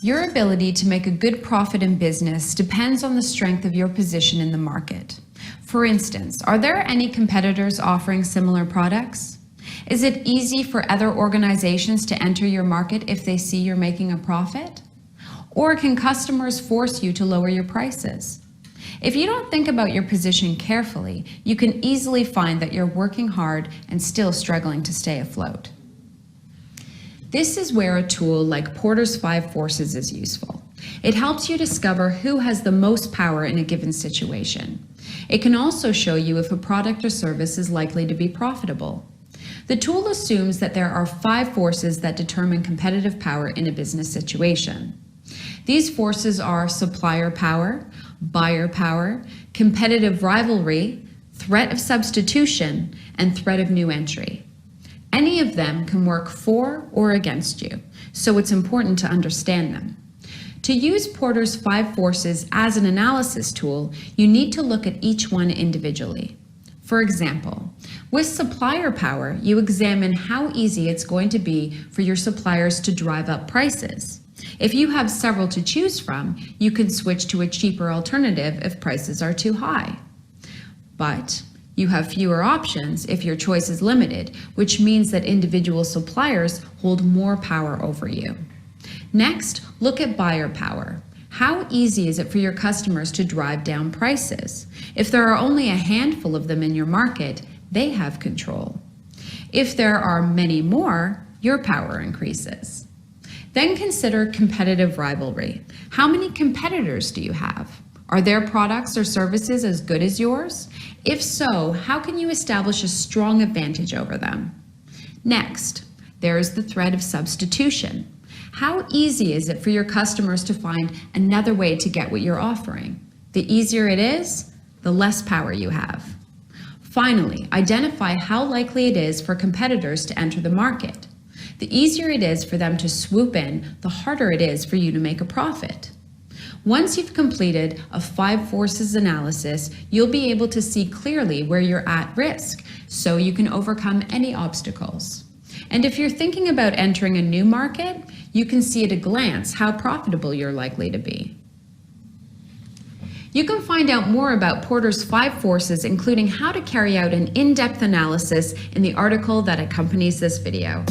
Your ability to make a good profit in business depends on the strength of your position in the market. For instance, are there any competitors offering similar products? Is it easy for other organizations to enter your market if they see you're making a profit? Or can customers force you to lower your prices? If you don't think about your position carefully, you can easily find that you're working hard and still struggling to stay afloat. This is where a tool like Porter's 5 Forces is useful. It helps you discover who has the most power in a given situation. It can also show you if a product or service is likely to be profitable. The tool assumes that there are 5 forces that determine competitive power in a business situation. These forces are supplier power, buyer power, competitive rivalry, threat of substitution, and threat of new entry. Any of them can work for or against you, so it's important to understand them. To use Porter's 5 Forces as an analysis tool, you need to look at each one individually. For example, with supplier power, you examine how easy it's going to be for your suppliers to drive up prices. If you have several to choose from, you can switch to a cheaper alternative if prices are too high. But you have fewer options if your choice is limited, which means that individual suppliers hold more power over you. Next, look at buyer power. How easy is it for your customers to drive down prices? If there are only a handful of them in your market, they have control. If there are many more, your power increases. Then consider competitive rivalry. How many competitors do you have? Are their products or services as good as yours? If so, how can you establish a strong advantage over them? Next, there is the threat of substitution. How easy is it for your customers to find another way to get what you're offering? The easier it is, the less power you have. Finally, identify how likely it is for competitors to enter the market. The easier it is for them to swoop in, the harder it is for you to make a profit. Once you've completed a 5 Forces analysis, you'll be able to see clearly where you're at risk, so you can overcome any obstacles. And if you're thinking about entering a new market, you can see at a glance how profitable you're likely to be. You can find out more about Porter's 5 Forces, including how to carry out an in-depth analysis, in the article that accompanies this video.